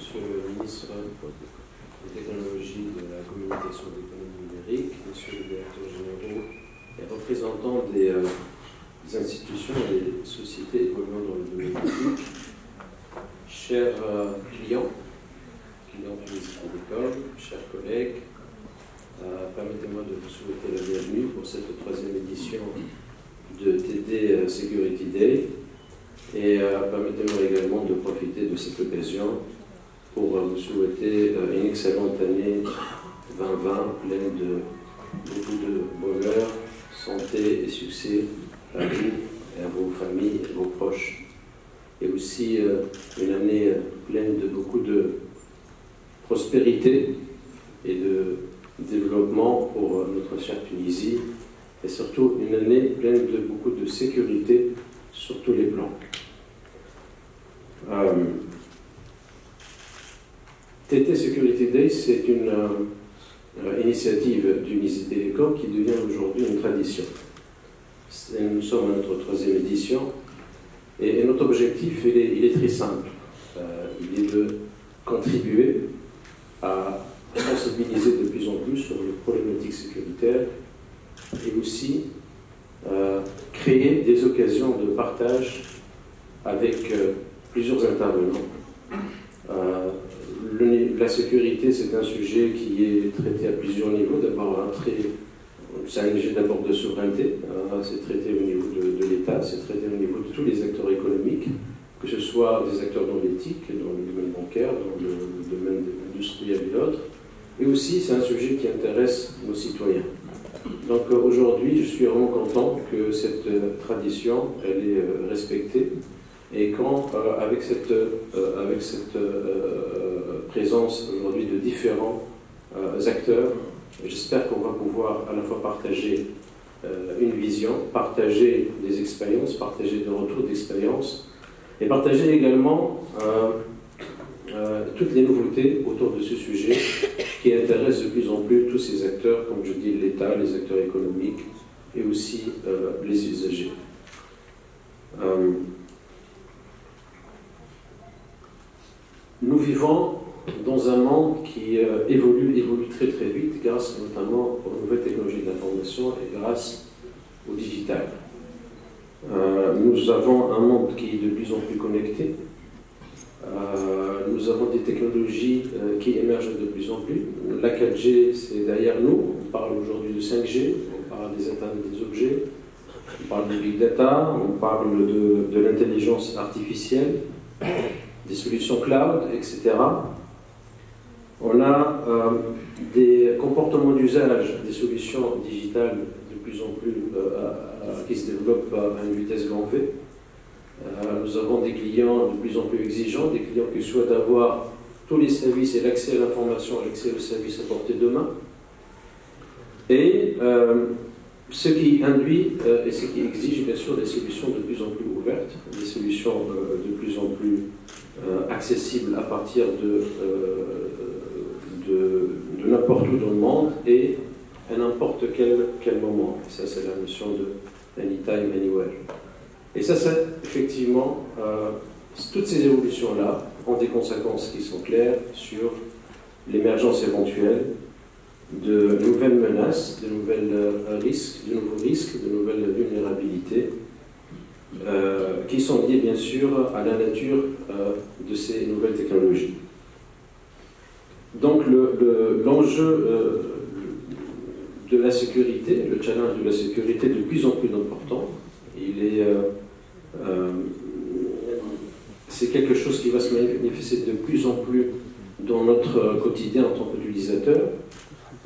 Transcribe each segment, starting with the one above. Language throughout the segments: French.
Monsieur le ministre des Technologies, de la Communication et de l'Économie numérique, Monsieur le directeur général et représentants des institutions et des sociétés évoluant dans le domaine public, chers clients Université Télécom, chers collègues, permettez-moi de vous souhaiter la bienvenue pour cette troisième édition de TD Security Day et permettez-moi également de profiter de cette occasion pour vous souhaiter une excellente année 2020 pleine de beaucoup de bonheur, santé et succès à vous et à vos familles et vos proches, et aussi une année pleine de beaucoup de prospérité et de développement pour notre chère Tunisie, et surtout une année pleine de beaucoup de sécurité sur tous les plans. TT Security Day, c'est une initiative d'Université Télécom qui devient aujourd'hui une tradition. Nous sommes à notre troisième édition et notre objectif, il est très simple. Il est de contribuer à sensibiliser de plus en plus sur les problématiques sécuritaires et aussi créer des occasions de partage avec plusieurs intervenants. La sécurité, c'est un sujet qui est traité à plusieurs niveaux. D'abord, c'est un sujet d'abord de souveraineté, c'est traité au niveau de l'État, c'est traité au niveau de tous les acteurs économiques, que ce soit des acteurs dans l'éthique, dans le domaine bancaire, dans le domaine industriel et autres. Et aussi, c'est un sujet qui intéresse nos citoyens. Donc aujourd'hui, je suis vraiment content que cette tradition, elle est respectée. Et quand, avec cette présence aujourd'hui de différents acteurs, j'espère qu'on va pouvoir à la fois partager une vision, partager des expériences, partager des retours d'expérience, et partager également toutes les nouveautés autour de ce sujet qui intéressent de plus en plus tous ces acteurs, comme je dis, l'État, les acteurs économiques et aussi les usagers. Nous vivons dans un monde qui évolue très très vite grâce notamment aux nouvelles technologies de l'information et grâce au digital. Nous avons un monde qui est de plus en plus connecté. Nous avons des technologies qui émergent de plus en plus. La 4G, c'est derrière nous. On parle aujourd'hui de 5G, on parle des Internet des objets, on parle de Big Data, on parle de l'intelligence artificielle, des solutions cloud, etc. On a des comportements d'usage, des solutions digitales de plus en plus qui se développent à une vitesse grand V. Nous avons des clients de plus en plus exigeants, des clients qui souhaitent avoir tous les services et l'accès à l'information, l'accès au service à portée de main. Et ce qui induit et ce qui exige bien sûr des solutions de plus en plus ouvertes, des solutions de plus en plus accessibles à partir de n'importe où dans le monde et à n'importe quel moment. Et ça, c'est la notion de anytime, anywhere. Et ça, c'est effectivement, toutes ces évolutions-là ont des conséquences qui sont claires sur l'émergence éventuelle de nouvelles menaces, de nouveaux risques, de nouvelles vulnérabilités, qui sont liées bien sûr à la nature de ces nouvelles technologies. Donc l'enjeu de la sécurité, le challenge de la sécurité est de plus en plus important. C'est quelque chose qui va se manifester de plus en plus dans notre quotidien en tant qu'utilisateur,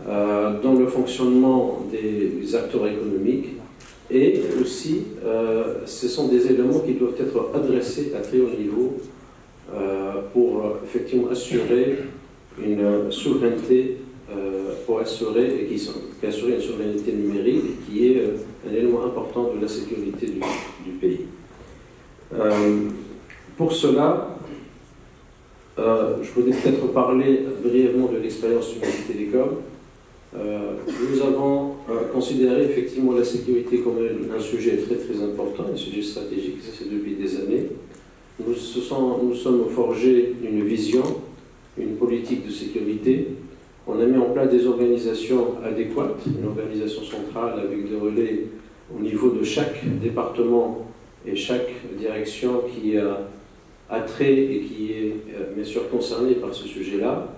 dans le fonctionnement des acteurs économiques, et aussi ce sont des éléments qui doivent être adressés à très haut niveau pour effectivement assurer une souveraineté, pour assurer une souveraineté numérique qui est un élément important de la sécurité du pays. Pour cela, je voudrais peut-être parler brièvement de l'expérience d'Université Télécom. Nous avons considéré effectivement la sécurité comme un sujet très très important, un sujet stratégique, ça c'est depuis des années. Nous sommes forgés une vision une politique de sécurité. On a mis en place des organisations adéquates, une organisation centrale avec des relais au niveau de chaque département et chaque direction qui a trait et qui est bien sûr concernée par ce sujet-là.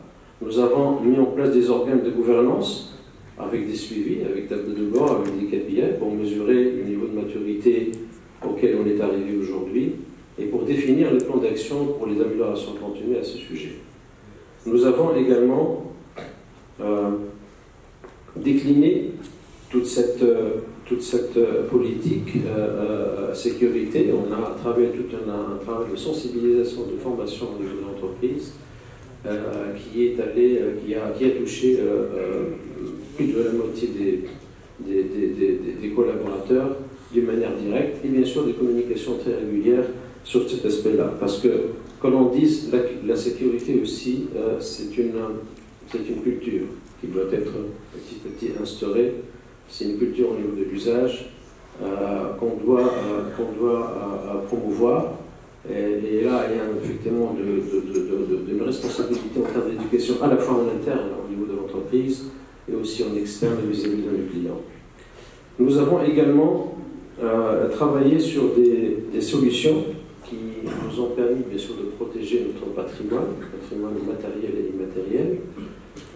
Nous avons mis en place des organes de gouvernance avec des suivis, avec tableau de bord, avec des KPI pour mesurer le niveau de maturité auquel on est arrivé aujourd'hui et pour définir les plans d'action pour les améliorations continues à ce sujet. Nous avons également décliné toute cette politique sécurité. On a travaillé tout un travail de sensibilisation, de formation au niveau de l'entreprise qui a touché plus de la moitié des collaborateurs d'une manière directe et bien sûr des communications très régulières sur cet aspect-là. Parce que, comme on dit, la sécurité aussi, c'est une culture qui doit être petit à petit instaurée. C'est une culture au niveau de l'usage qu'on doit promouvoir. Et là, il y a effectivement une responsabilité en termes d'éducation, à la fois en interne, au niveau de l'entreprise, et aussi en externe vis-à-vis de nos clients. Nous avons également travaillé sur des solutions qui nous ont permis, bien sûr, de protéger notre patrimoine matériel et immatériel,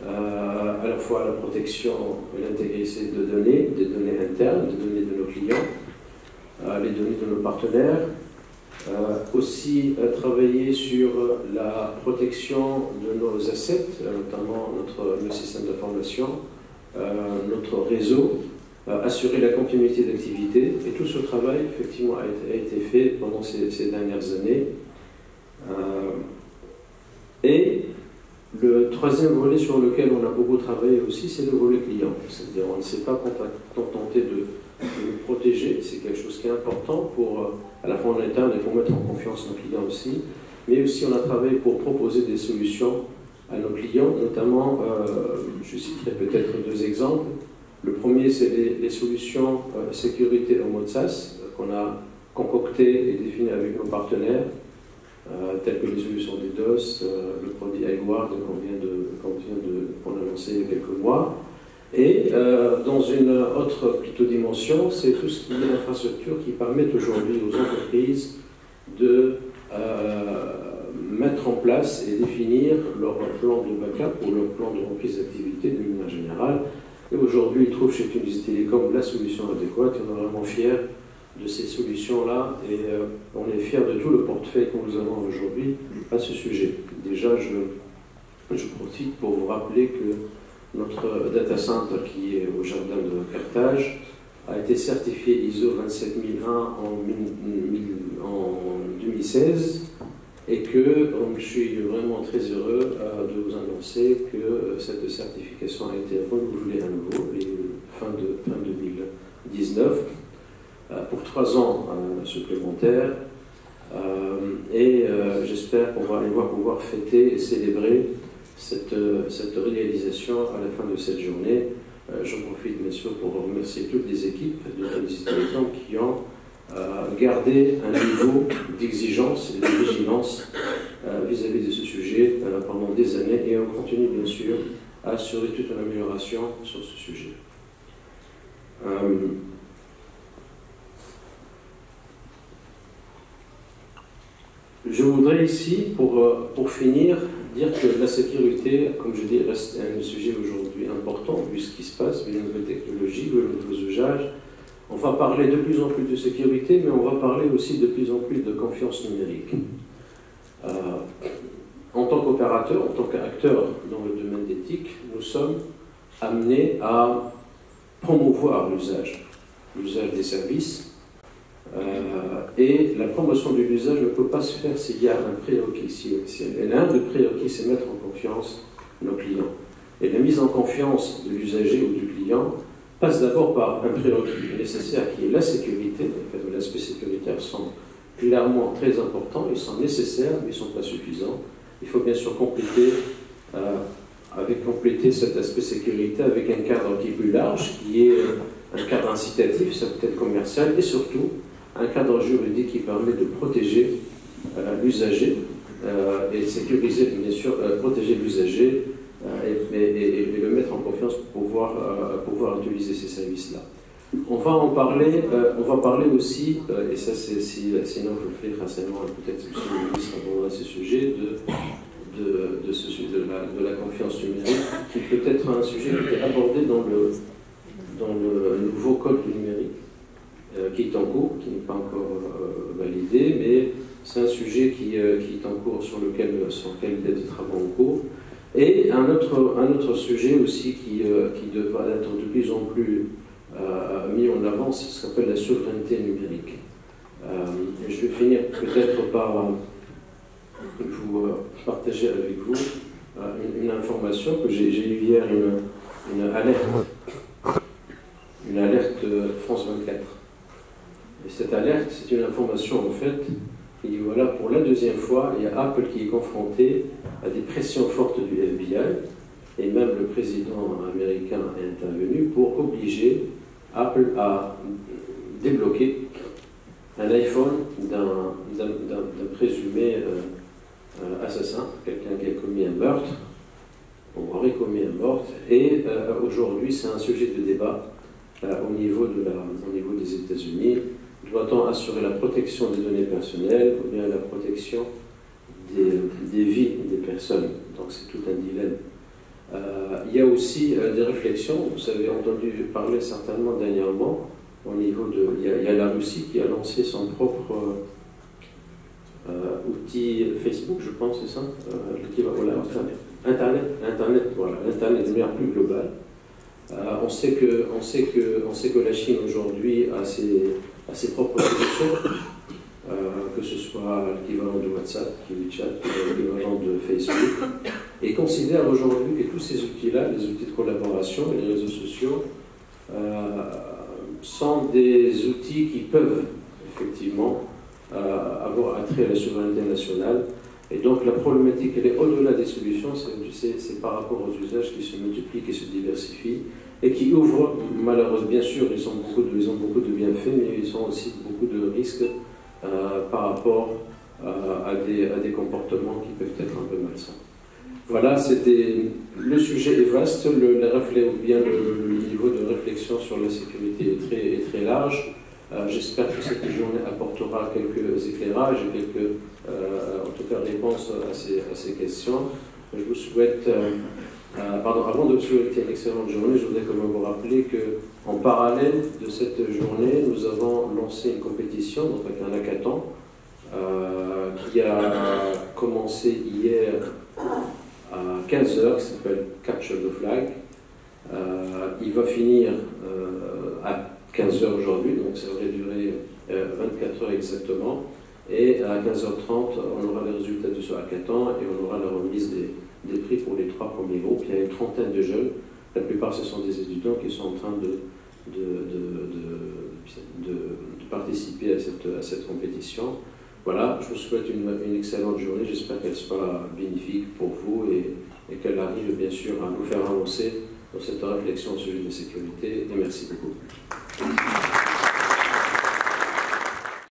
à la fois la protection et l'intégrité de données, des données internes, des données de nos clients, les données de nos partenaires, aussi travailler sur la protection de nos assets, notamment nos systèmes d'information, notre réseau, assurer la continuité d'activité. Et tout ce travail, effectivement, a été fait pendant ces dernières années. Et le troisième volet sur lequel on a beaucoup travaillé aussi, c'est le volet client. C'est-à-dire on ne s'est pas contenté de le protéger, c'est quelque chose qui est important pour, à la fois en interne et pour mettre en confiance nos clients aussi, mais aussi on a travaillé pour proposer des solutions à nos clients, notamment, je citerai peut-être deux exemples. Le premier, c'est les solutions sécurité en mode SaaS qu'on a concoctées et définies avec nos partenaires, telles que les solutions DDoS, le produit iWard qu'on a lancé il y a quelques mois. Et dans une autre plutôt dimension, c'est tout ce qui est l'infrastructure qui permet aujourd'hui aux entreprises de mettre en place et définir leur plan de backup ou leur plan de reprise d'activité de manière générale. Et aujourd'hui, ils trouvent chez Tunisie Télécom la solution adéquate et on est vraiment fiers de ces solutions-là et on est fiers de tout le portefeuille que nous avons aujourd'hui à ce sujet. Déjà, je profite pour vous rappeler que notre data center qui est au jardin de Carthage a été certifié ISO 27001 en 2016 et que je suis vraiment très heureux de vous annoncer que cette certification a été renouvelée à nouveau fin 2019 pour 3 ans supplémentaires et j'espère qu'on va pouvoir fêter et célébrer cette réalisation à la fin de cette journée. J'en profite bien sûr pour remercier toutes les équipes de Tunisie Télécom qui ont gardé un niveau d'exigence et de vigilance vis-à-vis de ce sujet pendant des années et on continue bien sûr à assurer toute une amélioration sur ce sujet. Je voudrais ici, pour finir, dire que la sécurité, comme je dis, reste un sujet aujourd'hui important, vu ce qui se passe, vu les nouvelles technologies, vu les nouveaux usages. On va parler de plus en plus de sécurité, mais on va parler aussi de plus en plus de confiance numérique. En tant qu'opérateur, en tant qu'acteur dans le domaine d'éthique, nous sommes amenés à promouvoir l'usage des services. Et la promotion de l'usage ne peut pas se faire s'il y a un prérequis. Et l'un des prérequis, c'est mettre en confiance nos clients. Et la mise en confiance de l'usager ou du client passe d'abord par un prérequis nécessaire qui est la sécurité. Les aspects sécuritaires sont clairement très importants, ils sont nécessaires, mais ils ne sont pas suffisants. Il faut bien sûr compléter cet aspect sécurité avec un cadre qui est plus large, qui est un cadre incitatif, ça peut être commercial, et surtout un cadre juridique qui permet de protéger l'usager et sécuriser, bien sûr, protéger l'usager et le mettre en confiance pour pouvoir utiliser ces services-là. On va parler aussi, et ça c'est sinon je le ferai récemment, peut-être que le ministre abordera ce sujet, de la confiance numérique, qui peut être un sujet qui est abordé dans le nouveau code du numérique, qui est en cours, qui n'est pas encore validé, mais c'est un sujet qui est en cours, sur lequel il y a des travaux en cours. Et un autre sujet aussi qui devra être de plus en plus mis en avant, c'est ce qu'on appelle la souveraineté numérique. Et je vais finir peut-être par vous partager avec vous une information que j'ai eue hier, une alerte France 24. Et cette alerte, c'est une information en fait, qui dit voilà, pour la deuxième fois, il y a Apple qui est confronté à des pressions fortes du FBI, et même le président américain est intervenu pour obliger Apple à débloquer un iPhone d'un présumé assassin, quelqu'un qui a commis un meurtre, ou aurait commis un meurtre, et aujourd'hui c'est un sujet de débat au niveau des États-Unis. Doit-on assurer la protection des données personnelles ou bien la protection des vies des personnes? Donc c'est tout un dilemme. Il y a aussi des réflexions, vous avez entendu parler certainement dernièrement, au niveau de... Il y a la Russie qui a lancé son propre outil Facebook, je pense, c'est ça, voilà, Internet, voilà, l'Internet de manière plus globale. On sait que la Chine aujourd'hui a ses propres solutions, que ce soit l'équivalent de WhatsApp, WeChat, l'équivalent de Facebook, et considère aujourd'hui que tous ces outils-là, les outils de collaboration et les réseaux sociaux, sont des outils qui peuvent effectivement avoir attrait à la souveraineté nationale. Et donc la problématique, elle est au-delà des solutions, c'est par rapport aux usages qui se multiplient, qui se diversifient, et qui ouvrent, malheureusement, bien sûr, ils ont beaucoup de bienfaits, mais ils ont aussi beaucoup de risques par rapport à des comportements qui peuvent être un peu malsains. Voilà, le sujet est vaste, le niveau de réflexion sur la sécurité est très large. J'espère que cette journée apportera quelques éclairages et quelques, en tout cas, réponses à ces questions. Je vous souhaite, avant de vous souhaiter une excellente journée, je voudrais quand même vous rappeler qu'en parallèle de cette journée, nous avons lancé une compétition, donc avec un hackathon, qui a commencé hier à 15h, qui s'appelle Capture the Flag. Il va finir à 15h aujourd'hui, donc ça aurait duré 24 heures exactement. Et à 15h30, on aura les résultats de ce hackathon et on aura la remise des prix pour les 3 premiers groupes. Il y a une trentaine de jeunes, la plupart ce sont des étudiants qui sont en train de participer à cette compétition. Voilà, je vous souhaite une excellente journée, j'espère qu'elle soit bénéfique pour vous et qu'elle arrive bien sûr à nous faire avancer dans cette réflexion sur la sécurité, et merci beaucoup.